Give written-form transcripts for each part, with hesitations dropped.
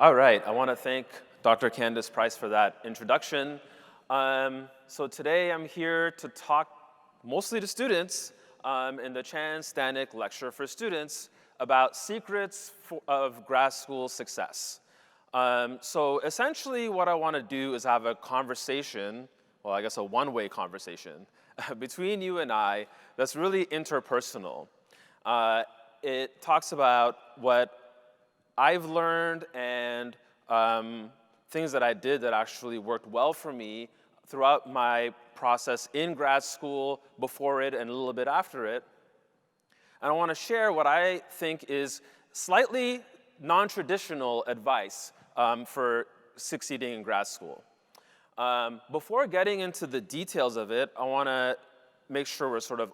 All right, I want to thank Dr. Candace Price for that introduction. So today I'm here to talk mostly to students in the Chan Stanek Lecture for Students about secrets of grad school success. So essentially what I want to do is have a conversation, well, I guess a one-way conversation between you and I that's really interpersonal. It talks about what I've learned and things that I did that actually worked well for me throughout my process in grad school, before it, and a little bit after it. And I want to share what I think is slightly non-traditional advice for succeeding in grad school. Before getting into the details of it, I want to make sure we're sort of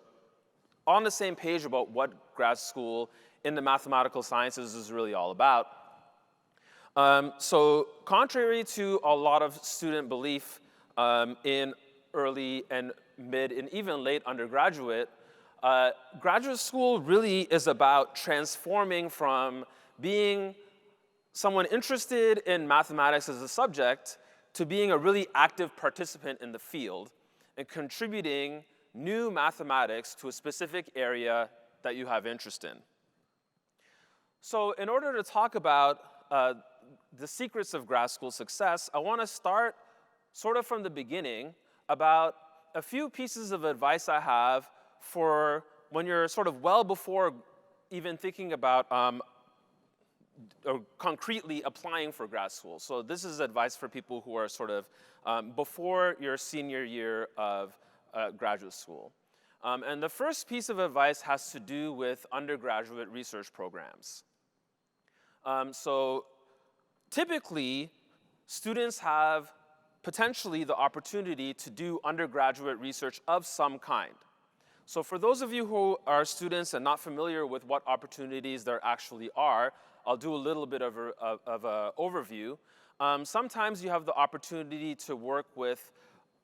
on the same page about what grad school in the mathematical sciences is really all about. So contrary to a lot of student belief in early and mid and even late undergraduate, graduate school really is about transforming from being someone interested in mathematics as a subject to being a really active participant in the field and contributing new mathematics to a specific area that you have interest in. So in order to talk about the secrets of grad school success, I want to start sort of from the beginning about a few pieces of advice I have for when you're sort of well before even thinking about or concretely applying for grad school. So this is advice for people who are sort of before your senior year of graduate school. And the first piece of advice has to do with undergraduate research programs. So typically, students have potentially the opportunity to do undergraduate research of some kind. So for those of you who are students and not familiar with what opportunities there actually are, I'll do a little bit of an overview. Sometimes you have the opportunity to work with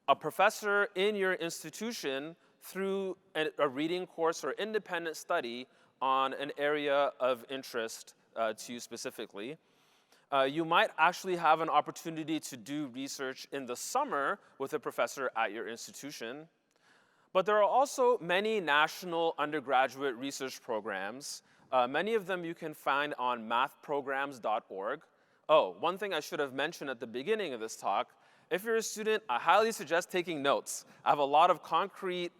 a professor in your institution through a reading course or independent study on an area of interest to you specifically. You might actually have an opportunity to do research in the summer with a professor at your institution. But there are also many national undergraduate research programs. Many of them you can find on mathprograms.org. Oh, one thing I should have mentioned at the beginning of this talk, if you're a student, I highly suggest taking notes. I have a lot of concrete,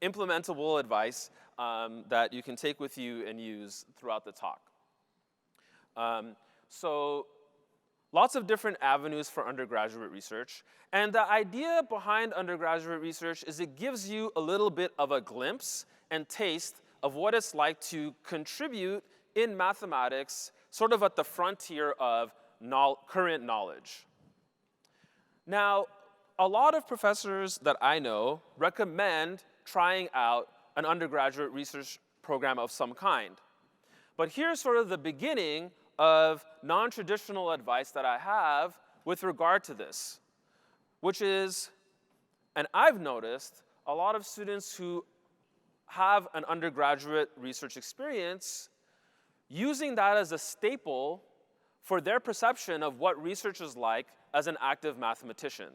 implementable advice that you can take with you and use throughout the talk. So lots of different avenues for undergraduate research. And the idea behind undergraduate research is it gives you a little bit of a glimpse and taste of what it's like to contribute in mathematics, sort of at the frontier of current knowledge. Now, a lot of professors that I know recommend trying out an undergraduate research program of some kind. But here's sort of the beginning of non-traditional advice that I have with regard to this, which is, and I've noticed, a lot of students who have an undergraduate research experience using that as a staple for their perception of what research is like as an active mathematician.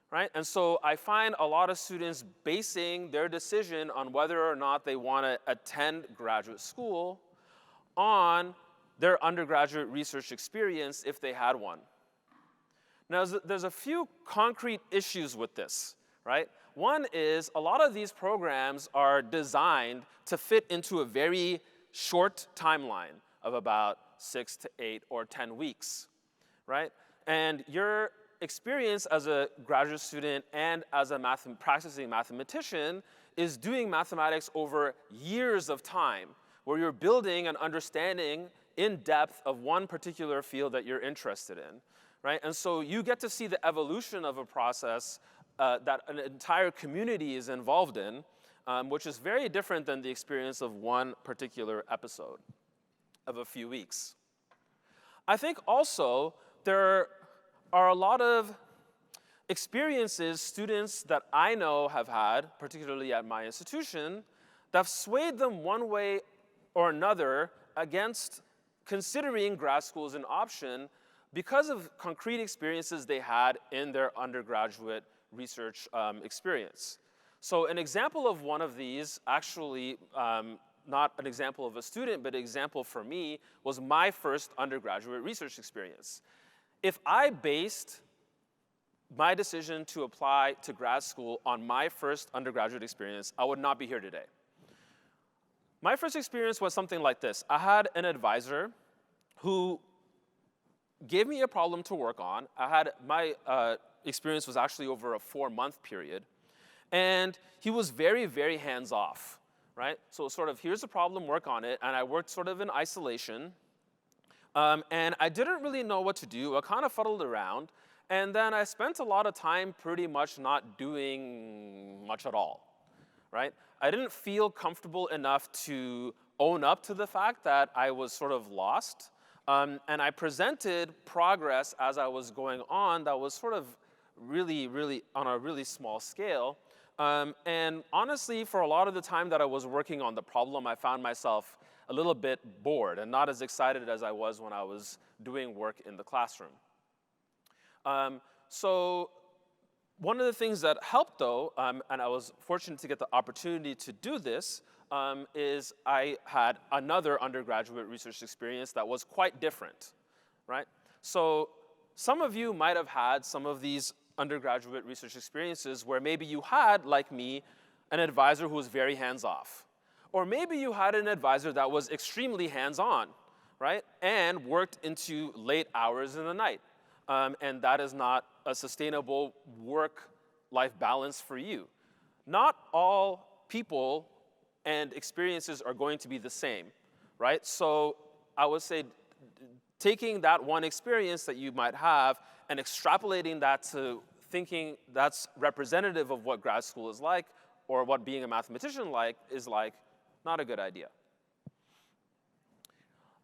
Right? And so I find a lot of students basing their decision on whether or not they want to attend graduate school on their undergraduate research experience if they had one. Now, there's a few concrete issues with this, right? One is a lot of these programs are designed to fit into a very short timeline of about 6 to 8 or 10 weeks, right? And your experience as a graduate student and as a practicing mathematician is doing mathematics over years of time, where you're building an understanding in depth of one particular field that you're interested in, right? And so you get to see the evolution of a process that an entire community is involved in, which is very different than the experience of one particular episode of a few weeks. I think also there are a lot of experiences students that I know have had, particularly at my institution, that have swayed them one way or another against considering grad school as an option because of concrete experiences they had in their undergraduate research experience. So an example of one of these, actually not an example of a student, but an example for me, was my first undergraduate research experience. If I based my decision to apply to grad school on my first undergraduate experience, I would not be here today. My first experience was something like this. I had an advisor who gave me a problem to work on. My experience was actually over a 4-month period. And he was very, very hands-off, right? So sort of, here's the problem, work on it. And I worked sort of in isolation. And I didn't really know what to do. I kind of fuddled around. And then I spent a lot of time pretty much not doing much at all, right? I didn't feel comfortable enough to own up to the fact that I was sort of lost. And I presented progress as I was going on that was sort of really, really on a really small scale. And honestly, for a lot of the time that I was working on the problem, I found myself a little bit bored and not as excited as I was when I was doing work in the classroom. So one of the things that helped, though, and I was fortunate to get the opportunity to do this, is I had another undergraduate research experience that was quite different, right? So some of you might have had some of these undergraduate research experiences where maybe you had, like me, an advisor who was very hands-off. Or maybe you had an advisor that was extremely hands-on, right? And worked into late hours in the night. And that is not a sustainable work-life balance for you. Not all people and experiences are going to be the same, right? So I would say taking that one experience that you might have and extrapolating that to thinking that's representative of what grad school is like or what being a mathematician is like, not a good idea.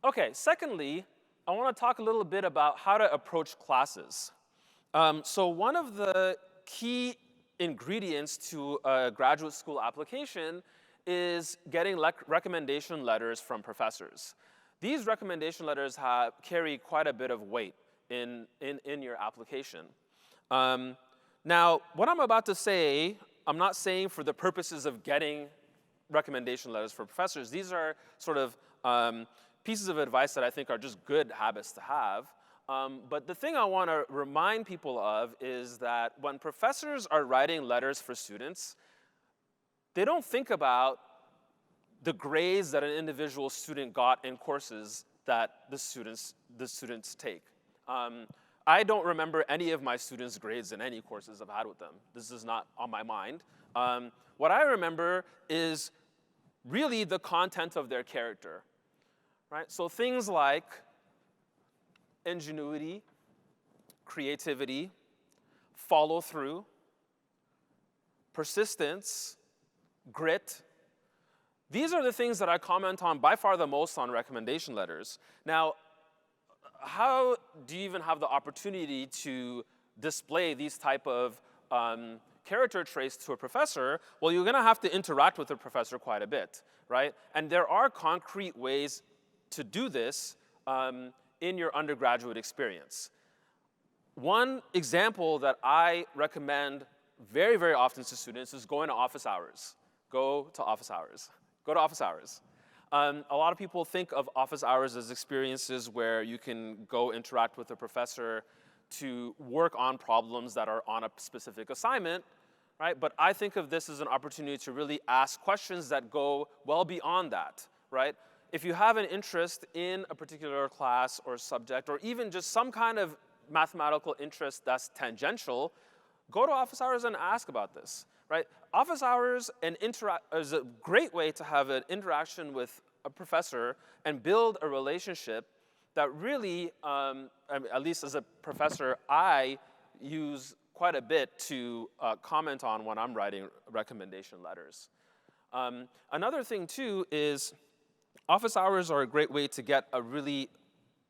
Okay, secondly, I want to talk a little bit about how to approach classes. So one of the key ingredients to a graduate school application is getting recommendation letters from professors. These recommendation letters carry quite a bit of weight in your application. Now, what I'm about to say, I'm not saying for the purposes of getting recommendation letters for professors. These are sort of pieces of advice that I think are just good habits to have. But the thing I want to remind people of is that when professors are writing letters for students, they don't think about the grades that an individual student got in courses that the students take. I don't remember any of my students' grades in any courses I've had with them. This is not on my mind. What I remember is really the content of their character, right? So things like ingenuity, creativity, follow-through, persistence, grit. These are the things that I comment on by far the most on recommendation letters. Now, how do you even have the opportunity to display these type of character traits to a professor? Well, you're going to have to interact with the professor quite a bit, right? And there are concrete ways to do this in your undergraduate experience. One example that I recommend very, very often to students is going to office hours. Go to office hours. Go to office hours. A lot of people think of office hours as experiences where you can go interact with a professor to work on problems that are on a specific assignment, right? But I think of this as an opportunity to really ask questions that go well beyond that, right? If you have an interest in a particular class or subject, or even just some kind of mathematical interest that's tangential, go to office hours and ask about this, right? Office hours is a great way to have an interaction with a professor and build a relationship that really, at least as a professor, I use quite a bit to comment on when I'm writing recommendation letters. Another thing, too, is office hours are a great way to get a really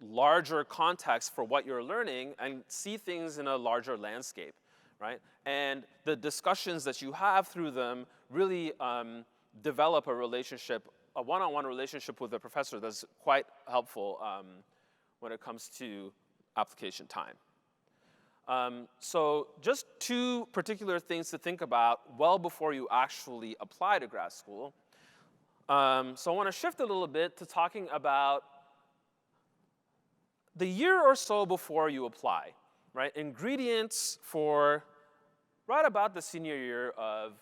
larger context for what you're learning and see things in a larger landscape, right? And the discussions that you have through them really develop a relationship a one-on-one relationship with a professor that's quite helpful when it comes to application time. So just two particular things to think about well before you actually apply to grad school. So I want to shift a little bit to talking about the year or so before you apply, right? Ingredients for right about the senior year of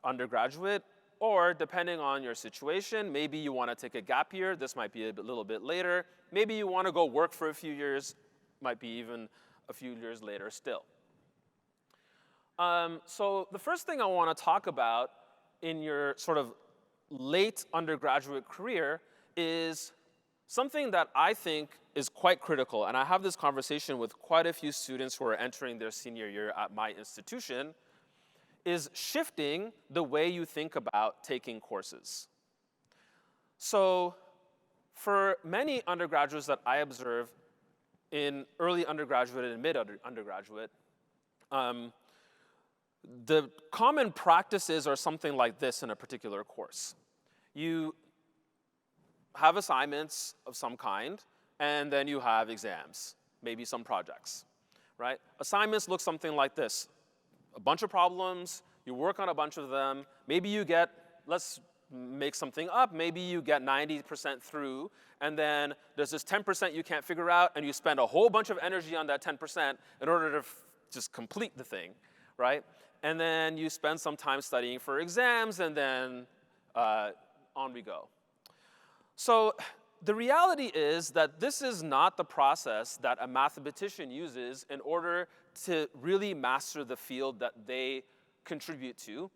undergraduate, or depending on your situation, maybe you want to take a gap year. This might be a little bit later. Maybe you want to go work for a few years, might be even a few years later still. So the first thing I want to talk about in your sort of late undergraduate career is something that I think is quite critical, and I have this conversation with quite a few students who are entering their senior year at my institution, is shifting the way you think about taking courses. So for many undergraduates that I observe in early undergraduate and mid-undergraduate, the common practices are something like this in a particular course. You have assignments of some kind, and then you have exams, maybe some projects, right? Assignments look something like this. A bunch of problems, you work on a bunch of them, maybe you get, let's make something up, maybe you get 90% through, and then there's this 10% you can't figure out, and you spend a whole bunch of energy on that 10% in order to just complete the thing, right? And then you spend some time studying for exams, and then on we go. So the reality is that this is not the process that a mathematician uses in order to really master the field that they contribute to.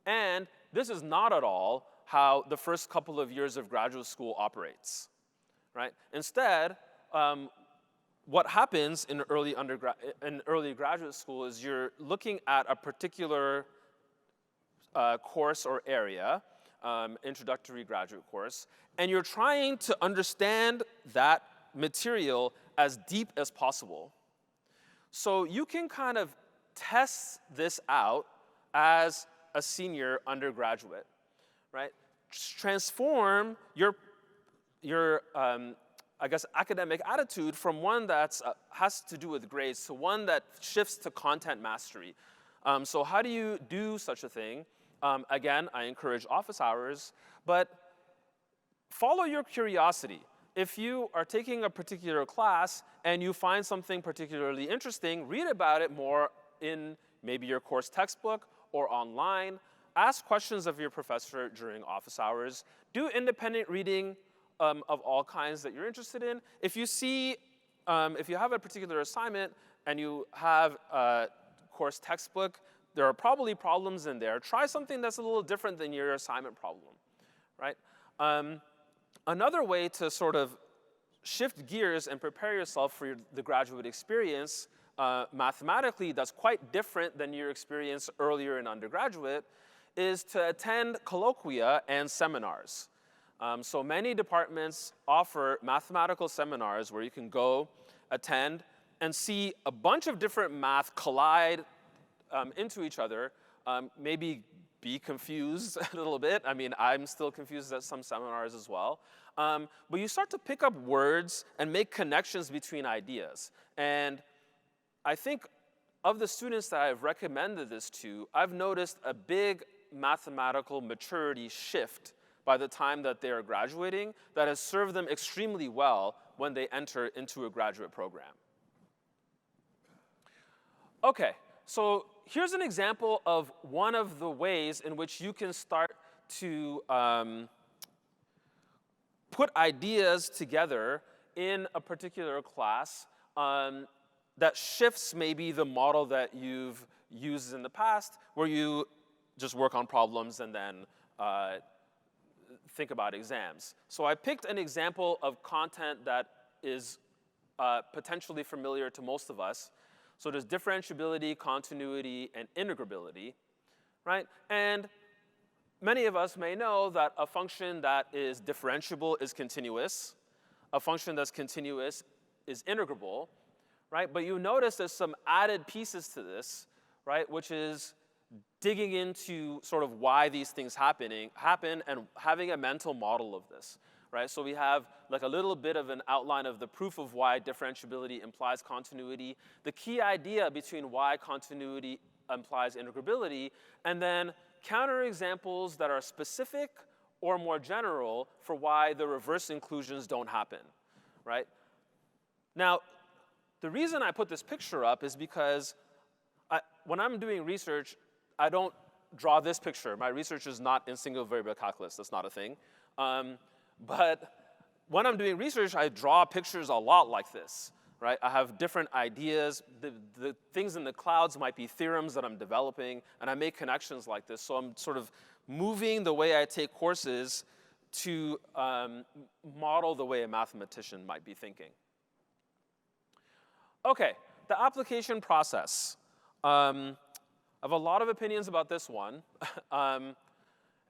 And this is not at all how the first couple of years of graduate school operates, right? Instead, what happens in early graduate school is you're looking at a particular course or area, introductory graduate course, and you're trying to understand that material as deep as possible. So you can kind of test this out as a senior undergraduate, right? Transform your I guess, academic attitude from one that has to do with grades to one that shifts to content mastery. So how do you do such a thing? Again, I encourage office hours, but follow your curiosity. If you are taking a particular class and you find something particularly interesting, read about it more in maybe your course textbook or online. Ask questions of your professor during office hours. Do independent reading of all kinds that you're interested in. If you see, if you have a particular assignment and you have a course textbook, there are probably problems in there. Try something that's a little different than your assignment problem, right? Another way to sort of shift gears and prepare yourself for the graduate experience mathematically that's quite different than your experience earlier in undergraduate is to attend colloquia and seminars. So many departments offer mathematical seminars where you can go attend and see a bunch of different math collide into each other, maybe be confused a little bit. I mean, I'm still confused at some seminars as well. But you start to pick up words and make connections between ideas. And I think of the students that I've recommended this to, I've noticed a big mathematical maturity shift by the time that they are graduating that has served them extremely well when they enter into a graduate program. Okay, so here's an example of one of the ways in which you can start to put ideas together in a particular class that shifts maybe the model that you've used in the past, where you just work on problems and then think about exams. So I picked an example of content that is potentially familiar to most of us. So there's differentiability, continuity, and integrability, right? And many of us may know that a function that is differentiable is continuous. A function that's continuous is integrable, right? But you notice there's some added pieces to this, right? Which is digging into sort of why these things happen and having a mental model of this, right? So we have like a little bit of an outline of the proof of why differentiability implies continuity, the key idea between why continuity implies integrability, and then counterexamples that are specific or more general for why the reverse inclusions don't happen, right? Now, the reason I put this picture up is because when I'm doing research, I don't draw this picture. My research is not in single variable calculus. That's not a thing. But when I'm doing research, I draw pictures a lot like this, right? I have different ideas. The things in the clouds might be theorems that I'm developing, and I make connections like this. So I'm sort of moving the way I take courses to model the way a mathematician might be thinking. Okay, the application process. I have a lot of opinions about this one.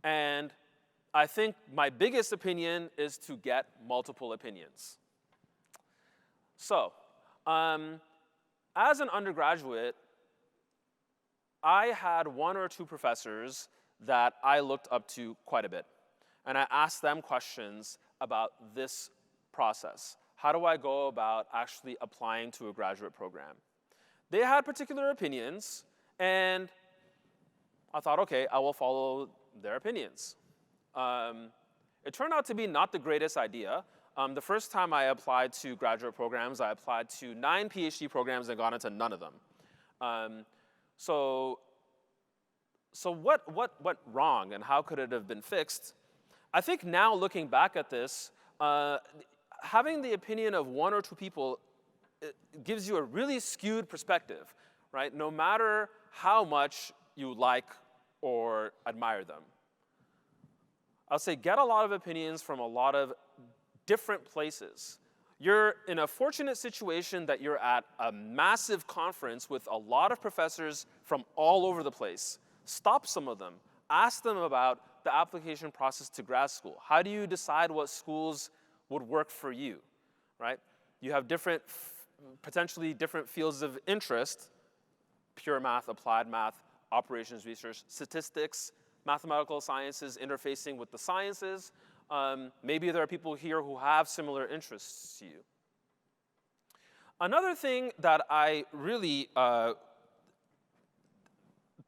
And I think my biggest opinion is to get multiple opinions. So, as an undergraduate, I had one or two professors that I looked up to quite a bit. And I asked them questions about this process. How do I go about actually applying to a graduate program? They had particular opinions, and I thought, okay, I will follow their opinions. It turned out to be not the greatest idea. The first time I applied to graduate programs, I applied to 9 PhD programs and got into none of them. So what went wrong, and how could it have been fixed? I think now, looking back at this, having the opinion of one or two people, it gives you a really skewed perspective, right? No matter how much you like or admire them. I'll say get a lot of opinions from a lot of different places. You're in a fortunate situation that you're at a massive conference with a lot of professors from all over the place. Stop some of them. Ask them about the application process to grad school. How do you decide what schools would work for you, right? You have potentially different fields of interest: pure math, applied math, operations research, statistics, mathematical sciences interfacing with the sciences. Maybe there are people here who have similar interests to you. Another thing that I really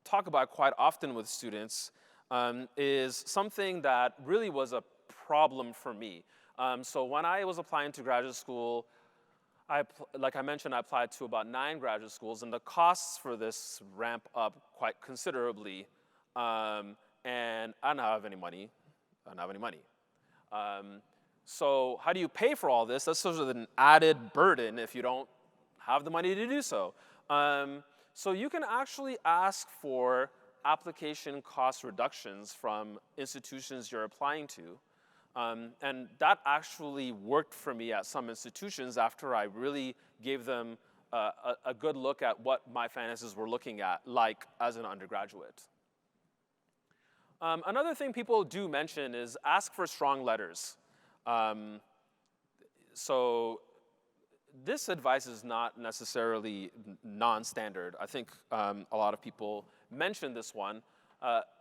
talk about quite often with students is something that really was a problem for me. So when I was applying to graduate school, like I mentioned, I applied to about 9 graduate schools, and the costs for this ramp up quite considerably. And I don't have any money. So how do you pay for all this? That's sort of an added burden if you don't have the money to do so. So you can actually ask for application cost reductions from institutions you're applying to. And that actually worked for me at some institutions after I really gave them a good look at what my finances were looking at, like as an undergraduate. Another thing people do mention is ask for strong letters. So this advice is not necessarily non-standard. I think a lot of people mention this one.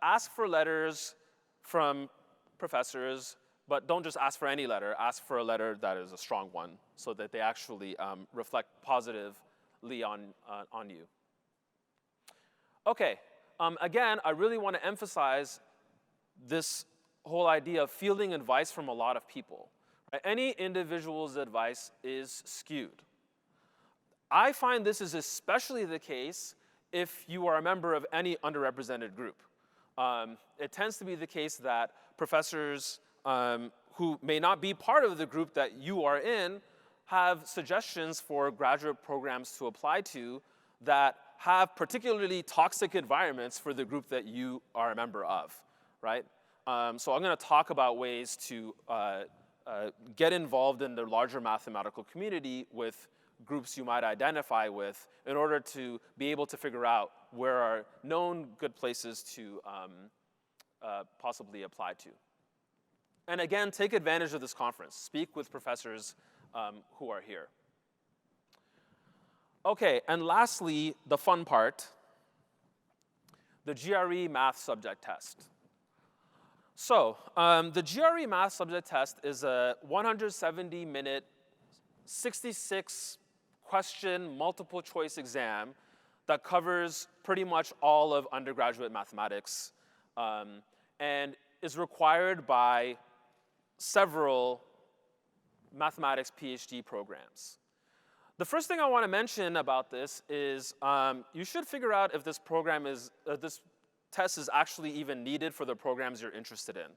Ask for letters from professors, but don't just ask for any letter. Ask for a letter that is a strong one, so that they actually reflect positively on you. Okay, again, I really want to emphasize this whole idea of fielding advice from a lot of people. Right? Any individual's advice is skewed. I find this is especially the case if you are a member of any underrepresented group. It tends to be the case that professors who may not be part of the group that you are in have suggestions for graduate programs to apply to that have particularly toxic environments for the group that you are a member of, right? So I'm going to talk about ways to get involved in the larger mathematical community with groups you might identify with in order to be able to figure out where are known good places to possibly apply to. And again, take advantage of this conference. Speak with professors who are here. Okay, and lastly, the fun part. the GRE math subject test. So the GRE math subject test is a 170-minute, 66-question multiple choice exam that covers pretty much all of undergraduate mathematics and is required by several mathematics PhD programs. The first thing I want to mention about this is you should figure out if this this test is actually even needed for the programs you're interested in.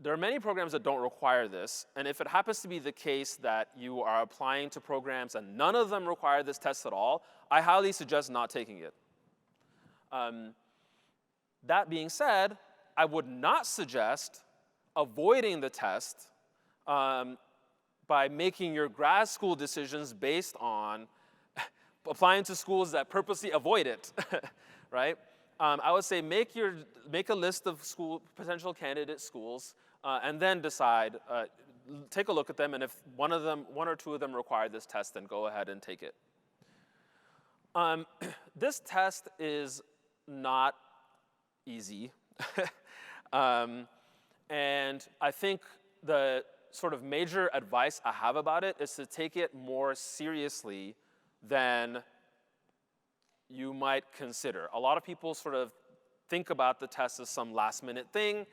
There are many programs that don't require this, and if it happens to be the case that you are applying to programs and none of them require this test at all, I highly suggest not taking it. That being said, I would not suggest avoiding the test by making your grad school decisions based on applying to schools that purposely avoid it, right? I would say make a list of potential candidate schools and then decide, take a look at them, and if one or two of them require this test, then go ahead and take it. This test is not easy. And I think the sort of major advice I have about it is to take it more seriously than you might consider. A lot of people sort of think about the test as some last-minute thing,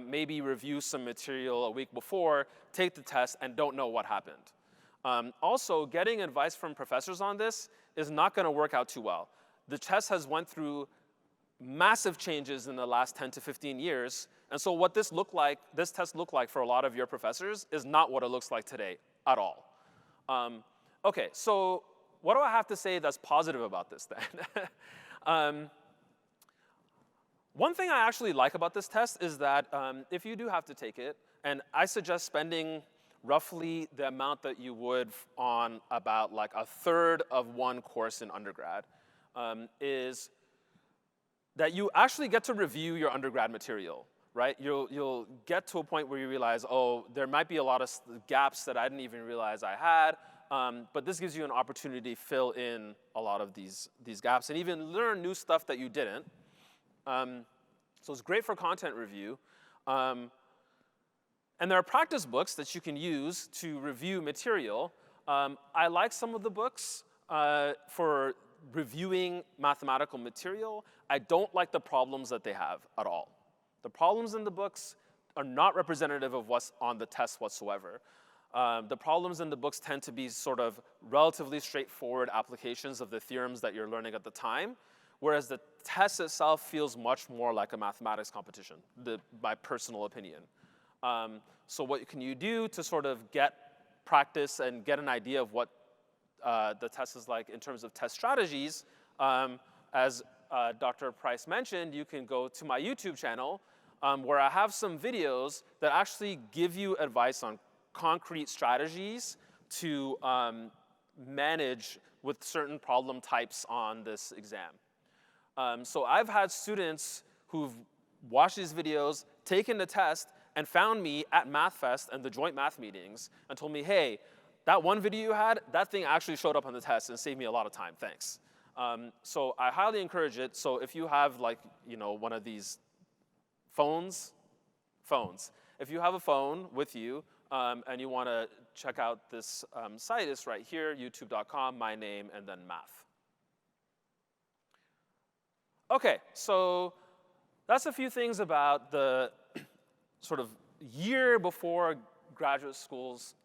maybe review some material a week before, take the test, and don't know what happened. Also, getting advice from professors on this is not going to work out too well. The test has went through massive changes in the last 10 to 15 years, and so what this test looked like for a lot of your professors is not what it looks like today at all. Okay, so what do I have to say that's positive about this then? One thing I actually like about this test is that if you do have to take it, and I suggest spending roughly the amount that you would on about like a third of one course in undergrad, is that you actually get to review your undergrad material, right? You'll get to a point where you realize, oh, there might be a lot of gaps that I didn't even realize I had, but this gives you an opportunity to fill in a lot of these gaps and even learn new stuff that you didn't. So it's great for content review. And there are practice books that you can use to review material. I like some of the books for reviewing mathematical material. I don't like the problems that they have at all. The problems in the books are not representative of what's on the test whatsoever. The problems in the books tend to be sort of relatively straightforward applications of the theorems that you're learning at the time, whereas the test itself feels much more like a mathematics competition, my personal opinion. So what can you do to sort of get practice and get an idea of what the test is like in terms of test strategies? As Dr. Price mentioned, you can go to my YouTube channel where I have some videos that actually give you advice on concrete strategies to manage with certain problem types on this exam. So I've had students who've watched these videos, taken the test, and found me at MathFest and the joint math meetings and told me, hey, that one video you had, that thing actually showed up on the test and saved me a lot of time, thanks. So I highly encourage it. So if you have like, one of these phones, if you have a phone with you and you want to check out this site, it's right here, youtube.com, my name, and then math. Okay, so that's a few things about the sort of year before graduate schools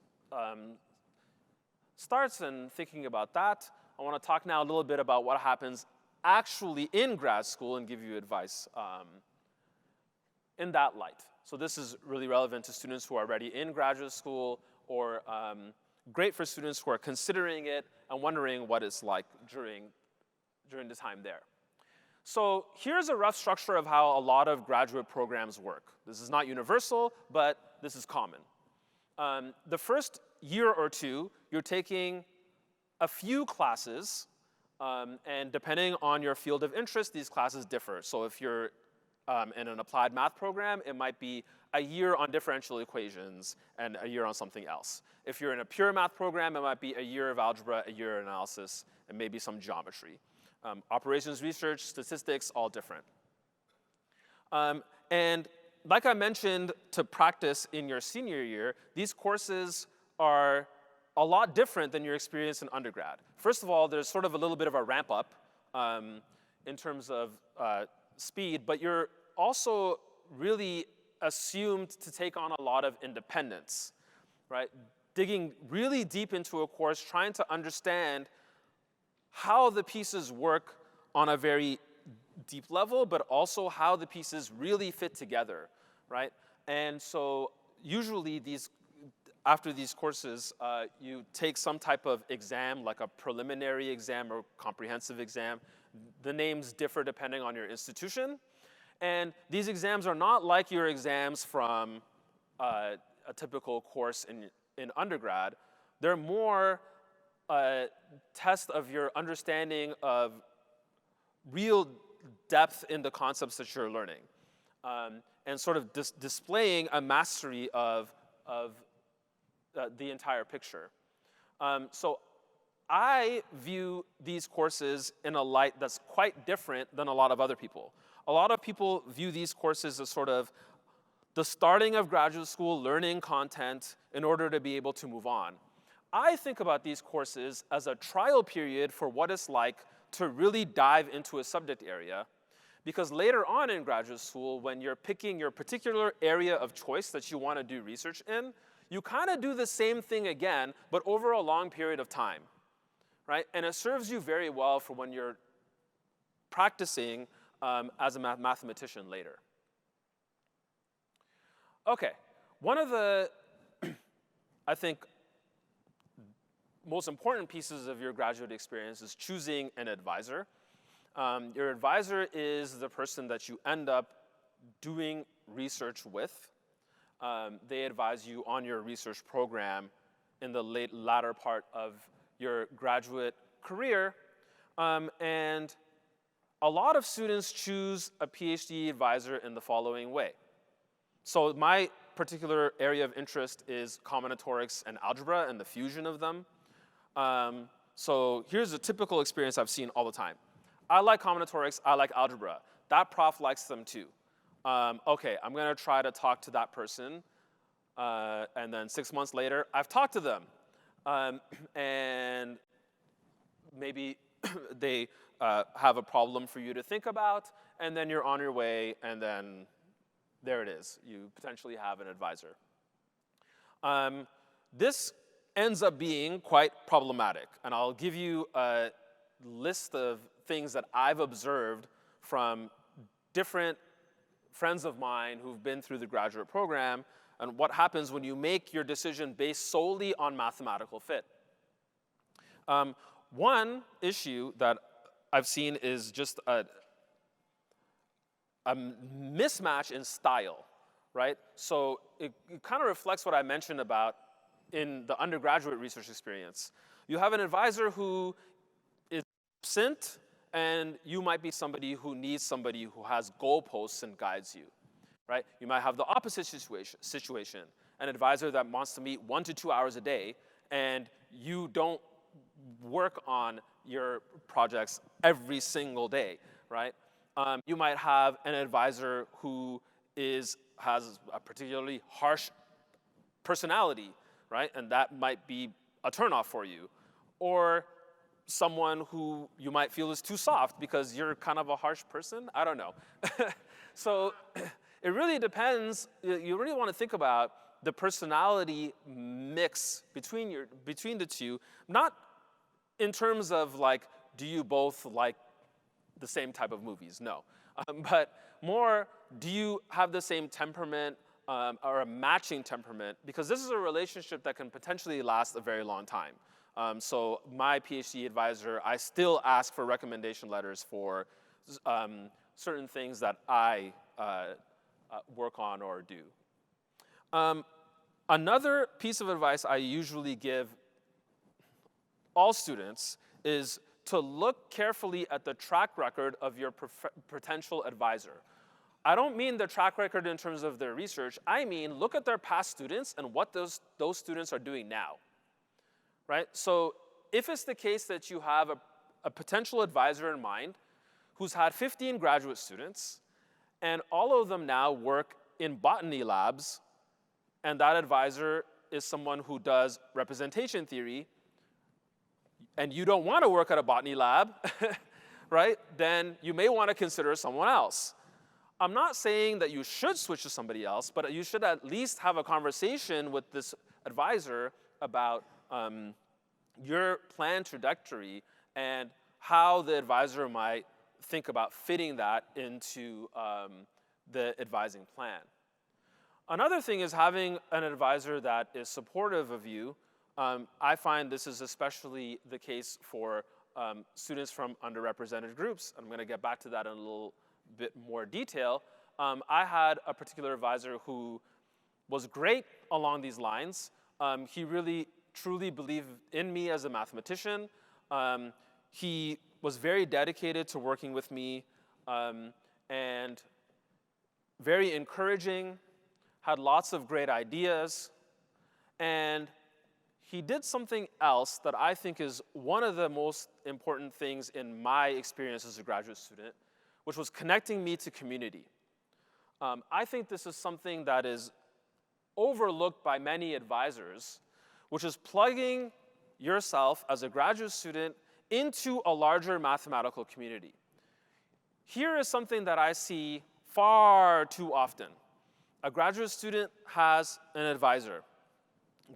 starts and thinking about that. I want to talk now a little bit about what happens actually in grad school and give you advice in that light. So this is really relevant to students who are already in graduate school or great for students who are considering it and wondering what it's like during the time there. So here's a rough structure of how a lot of graduate programs work. This is not universal, but this is common. The first year or two, you're taking a few classes, and depending on your field of interest, these classes differ. So if you're in an applied math program, it might be a year on differential equations and a year on something else. If you're in a pure math program, it might be a year of algebra, a year of analysis, and maybe some geometry. Operations research, statistics, all different. And like I mentioned, to practice in your senior year, these courses are a lot different than your experience in undergrad. First of all, there's sort of a little bit of a ramp up in terms of speed, but you're also really assumed to take on a lot of independence, right? Digging really deep into a course, trying to understand how the pieces work on a very deep level, but also how the pieces really fit together, right? And so usually after these courses, you take some type of exam, like a preliminary exam or comprehensive exam. The names differ depending on your institution. And these exams are not like your exams from a typical course in undergrad. They're more a test of your understanding of real depth in the concepts that you're learning, and sort of displaying a mastery of the entire picture. So I view these courses in a light that's quite different than a lot of other people. A lot of people view these courses as sort of the starting of graduate school, learning content in order to be able to move on. I think about these courses as a trial period for what it's like to really dive into a subject area, because later on in graduate school, when you're picking your particular area of choice that you want to do research in, you kind of do the same thing again, but over a long period of time, right? And it serves you very well for when you're practicing as a mathematician later. Okay, one of the, I think, most important pieces of your graduate experience is choosing an advisor. Your advisor is the person that you end up doing research with. They advise you on your research program in the latter part of your graduate career. And a lot of students choose a PhD advisor in the following way. So my particular area of interest is combinatorics and algebra and the fusion of them. So here's a typical experience I've seen all the time. I like combinatorics, I like algebra. That prof likes them too. Okay, I'm gonna try to talk to that person. And then 6 months later, I've talked to them. And maybe they have a problem for you to think about, and then you're on your way, and then there it is. You potentially have an advisor. This ends up being quite problematic, and I'll give you a list of things that I've observed from different friends of mine who've been through the graduate program, and what happens when you make your decision based solely on mathematical fit. One issue that I've seen is just a mismatch in style, right? So it kind of reflects what I mentioned about in the undergraduate research experience. You have an advisor who is absent, and you might be somebody who needs somebody who has goalposts and guides you, right? You might have the opposite situation, an advisor that wants to meet 1 to 2 hours a day, and you don't work on your projects every single day, right? You might have an advisor who has a particularly harsh personality, right? And that might be a turnoff for you. Or someone who you might feel is too soft because you're kind of a harsh person. I don't know. So it really depends. You really want to think about the personality mix between the two, not in terms of like, do you both like the same type of movies? No. But more, do you have the same temperament or a matching temperament? Because this is a relationship that can potentially last a very long time. So my PhD advisor, I still ask for recommendation letters for certain things that I work on or do. Another piece of advice I usually give all students is to look carefully at the track record of your potential advisor. I don't mean the track record in terms of their research. I mean, look at their past students and what those students are doing now, right? So if it's the case that you have a potential advisor in mind who's had 15 graduate students, and all of them now work in botany labs, and that advisor is someone who does representation theory, and you don't want to work at a botany lab, right? Then you may want to consider someone else. I'm not saying that you should switch to somebody else, but you should at least have a conversation with this advisor about your planned trajectory and how the advisor might think about fitting that into the advising plan. Another thing is having an advisor that is supportive of you. I find this is especially the case for students from underrepresented groups. I'm going to get back to that in a little bit more detail. I had a particular advisor who was great along these lines. He really, truly believed in me as a mathematician. He was very dedicated to working with me and very encouraging, had lots of great ideas, and he did something else that I think is one of the most important things in my experience as a graduate student, which was connecting me to community. I think this is something that is overlooked by many advisors, which is plugging yourself as a graduate student into a larger mathematical community. Here is something that I see far too often. A graduate student has an advisor.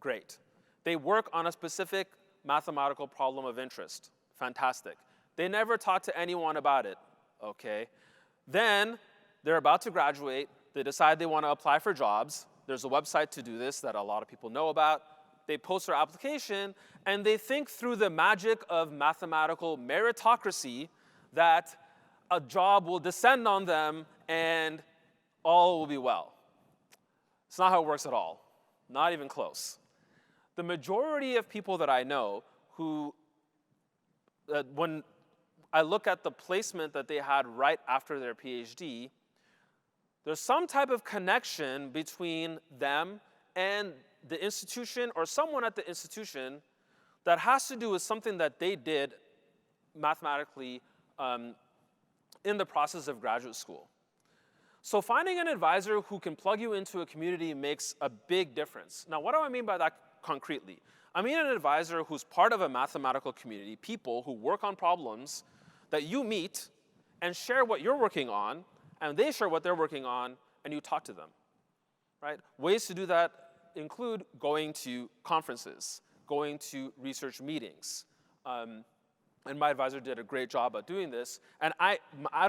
Great. They work on a specific mathematical problem of interest. Fantastic. They never talk to anyone about it. Okay. Then they're about to graduate. They decide they want to apply for jobs. There's a website to do this that a lot of people know about. They post their application, and they think through the magic of mathematical meritocracy that a job will descend on them and all will be well. It's not how it works at all. Not even close. The majority of people that I know who, when I look at the placement that they had right after their PhD, there's some type of connection between them and the institution or someone at the institution that has to do with something that they did mathematically in the process of graduate school. So finding an advisor who can plug you into a community makes a big difference. Now, what do I mean by that concretely? I mean an advisor who's part of a mathematical community, people who work on problems that you meet and share what you're working on, and they share what they're working on, and you talk to them, right? Ways to do that include going to conferences, going to research meetings. And my advisor did a great job at doing this. And I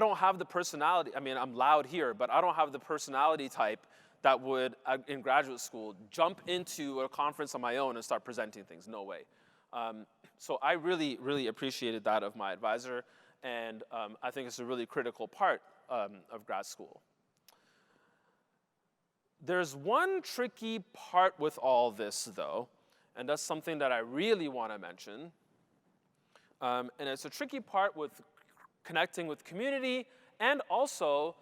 don't have the personality, I mean, I'm loud here, but I don't have the personality type that would, in graduate school, jump into a conference on my own and start presenting things. No way. So I really, really appreciated that of my advisor. And I think it's a really critical part of grad school. There's one tricky part with all this, though, and that's something that I really want to mention. And it's a tricky part with connecting with community and also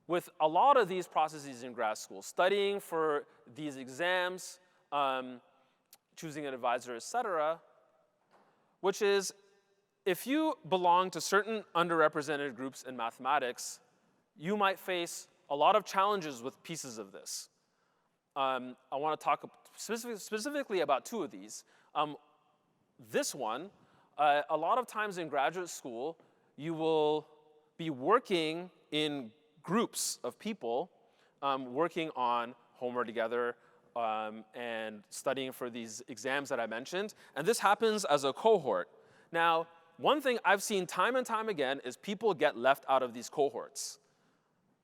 with a lot of these processes in grad school, studying for these exams, choosing an advisor, et cetera, which is if you belong to certain underrepresented groups in mathematics, you might face a lot of challenges with pieces of this. I want to talk specifically about two of these. This one, a lot of times in graduate school, you will be working in groups of people working on homework together and studying for these exams that I mentioned. And this happens as a cohort. Now, one thing I've seen time and time again is people get left out of these cohorts,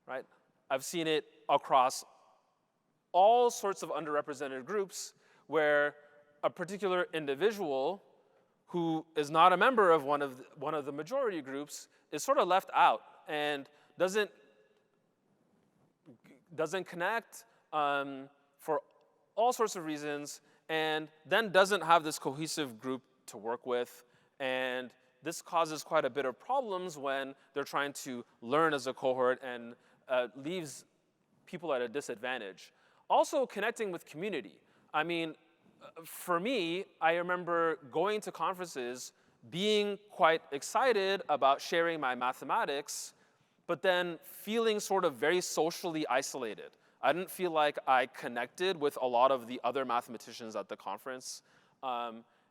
right? I've seen it across all sorts of underrepresented groups where a particular individual who is not a member of one of the majority groups is sort of left out and doesn't connect for all sorts of reasons, and then doesn't have this cohesive group to work with. And this causes quite a bit of problems when they're trying to learn as a cohort and leaves people at a disadvantage. Also, connecting with community. I mean, for me, I remember going to conferences being quite excited about sharing my mathematics, but then feeling sort of very socially isolated. I didn't feel like I connected with a lot of the other mathematicians at the conference.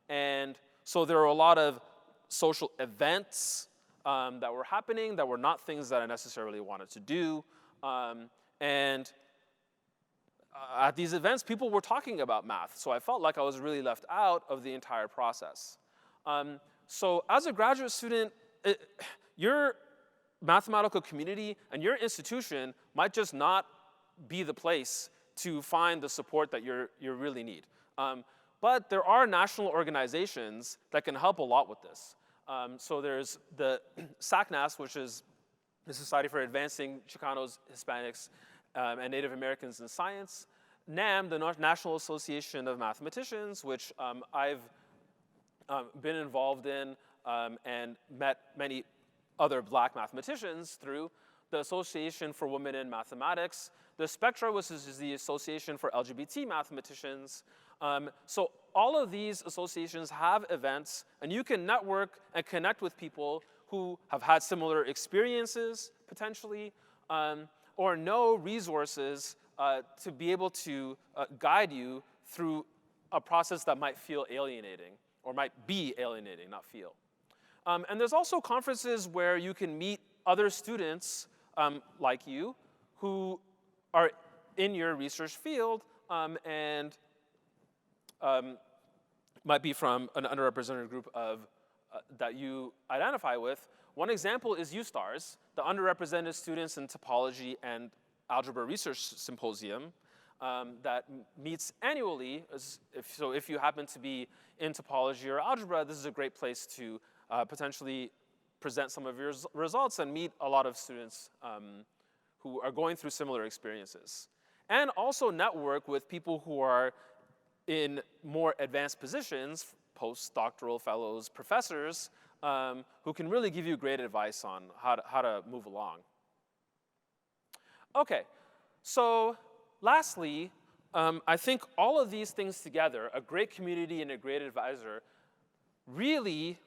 And so there were a lot of social events that were happening that were not things that I necessarily wanted to do. And at these events, people were talking about math. So I felt like I was really left out of the entire process. So as a graduate student, your mathematical community and your institution might just not be the place to find the support that you really need. But there are national organizations that can help a lot with this. So there's the SACNAS, which is the Society for Advancing Chicanos, Hispanics, and Native Americans in Science. NAM, the National Association of Mathematicians, which I've been involved in and met many other black mathematicians through. The Association for Women in Mathematics, the Spectra, which is the Association for LGBT Mathematicians. So all of these associations have events, and you can network and connect with people who have had similar experiences, potentially, or know resources to be able to guide you through a process that might feel alienating, or might be alienating, not feel. And there's also conferences where you can meet other students like you who are in your research field and might be from an underrepresented group that you identify with. One example is USTARS, the Underrepresented Students in Topology and Algebra Research Symposium that meets annually. So if you happen to be in topology or algebra, this is a great place to potentially present some of your results and meet a lot of students who are going through similar experiences. And also network with people who are in more advanced positions, postdoctoral fellows, professors, who can really give you great advice on how to move along. Okay, so lastly, I think all of these things together, a great community and a great advisor, really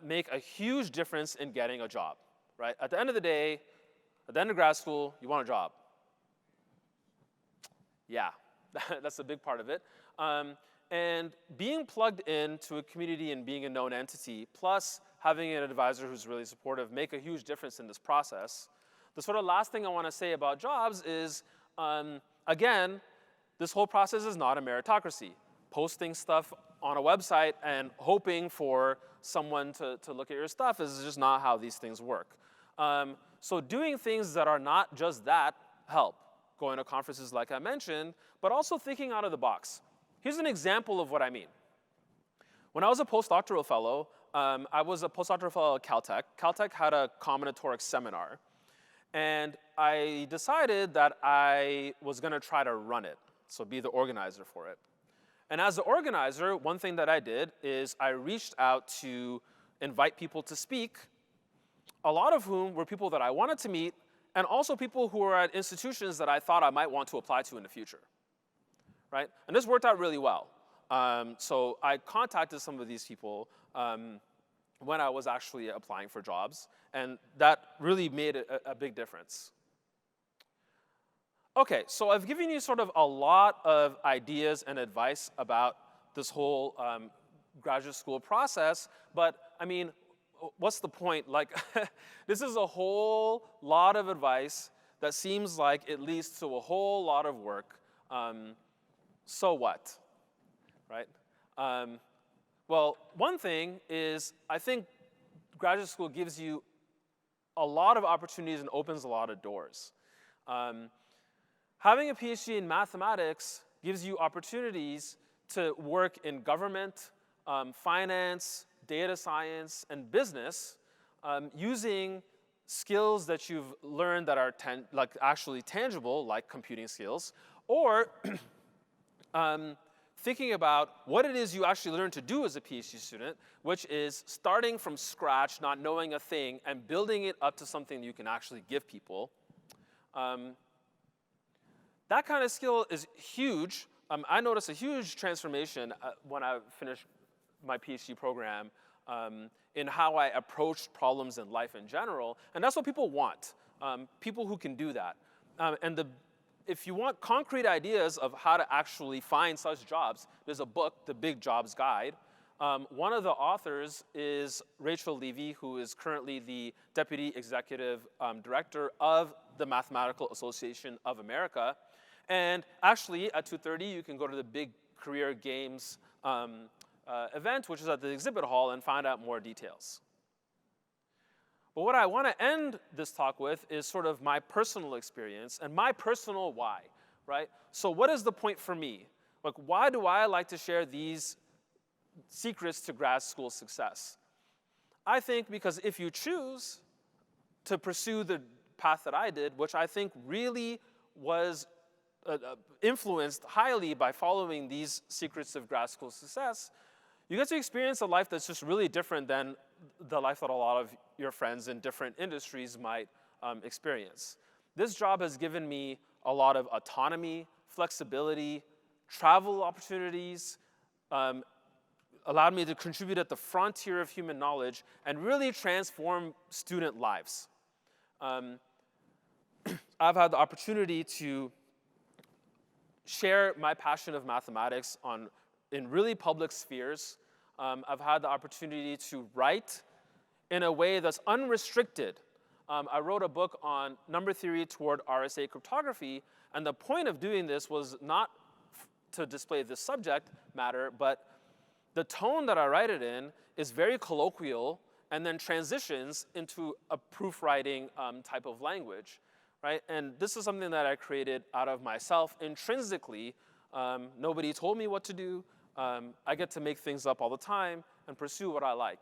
make a huge difference in getting a job, right? At the end of the day, at the end of grad school, you want a job. Yeah, that's a big part of it. And being plugged into a community and being a known entity, plus having an advisor who's really supportive, make a huge difference in this process. The sort of last thing I want to say about jobs is, again, this whole process is not a meritocracy. Posting stuff on a website and hoping for someone to look at your stuff is just not how these things work. So doing things that are not just that help. Going to conferences like I mentioned, but also thinking out of the box. Here's an example of what I mean. When I was a postdoctoral fellow, I was a postdoctoral fellow at Caltech. Caltech had a combinatorics seminar. And I decided that I was going to try to run it, so be the organizer for it. And as the organizer, one thing that I did is I reached out to invite people to speak, a lot of whom were people that I wanted to meet, and also people who were at institutions that I thought I might want to apply to in the future, right? And this worked out really well. So I contacted some of these people when I was actually applying for jobs, and that really made a big difference. Okay, so I've given you sort of a lot of ideas and advice about this whole graduate school process, but I mean, what's the point? Like, this is a whole lot of advice that seems like it leads to a whole lot of work. So what, right? Well, one thing is I think graduate school gives you a lot of opportunities and opens a lot of doors. Having a PhD in mathematics gives you opportunities to work in government, finance, data science, and business using skills that you've learned that are actually tangible, like computing skills, or thinking about what it is you actually learn to do as a PhD student, which is starting from scratch, not knowing a thing, and building it up to something you can actually give people. That kind of skill is huge. I noticed a huge transformation when I finished my PhD program in how I approached problems in life in general. And that's what people want, people who can do that. If you want concrete ideas of how to actually find such jobs, there's a book, The Big Jobs Guide. One of the authors is Rachel Levy, who is currently the Deputy Executive Director of the Mathematical Association of America. And actually, at 2:30, you can go to the Big Career Games event, which is at the exhibit hall, and find out more details. But what I want to end this talk with is sort of my personal experience and my personal why, right? So what is the point for me? Like, why do I like to share these secrets to grad school success? I think because if you choose to pursue the path that I did, which I think really was influenced highly by following these secrets of grad school success, you get to experience a life that's just really different than the life that a lot of your friends in different industries might experience. This job has given me a lot of autonomy, flexibility, travel opportunities, allowed me to contribute at the frontier of human knowledge and really transform student lives. I've had the opportunity to share my passion of mathematics in really public spheres. I've had the opportunity to write in a way that's unrestricted. I wrote a book on number theory toward RSA cryptography, and the point of doing this was not to display the subject matter, but the tone that I write it in is very colloquial and then transitions into a proof writing type of language, right? And this is something that I created out of myself intrinsically. Nobody told me what to do. I get to make things up all the time and pursue what I like.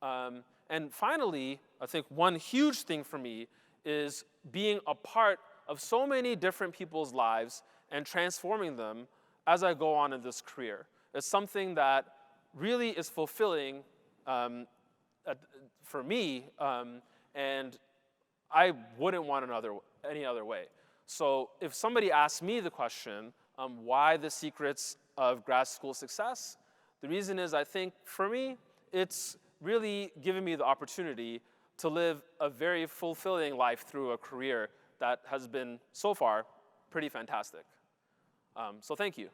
And finally, I think one huge thing for me is being a part of so many different people's lives and transforming them as I go on in this career. It's something that really is fulfilling for me, and I wouldn't want any other way. So if somebody asks me the question, why the secrets of grad school success? The reason is, I think, for me, it's really given me the opportunity to live a very fulfilling life through a career that has been, so far, pretty fantastic. So thank you.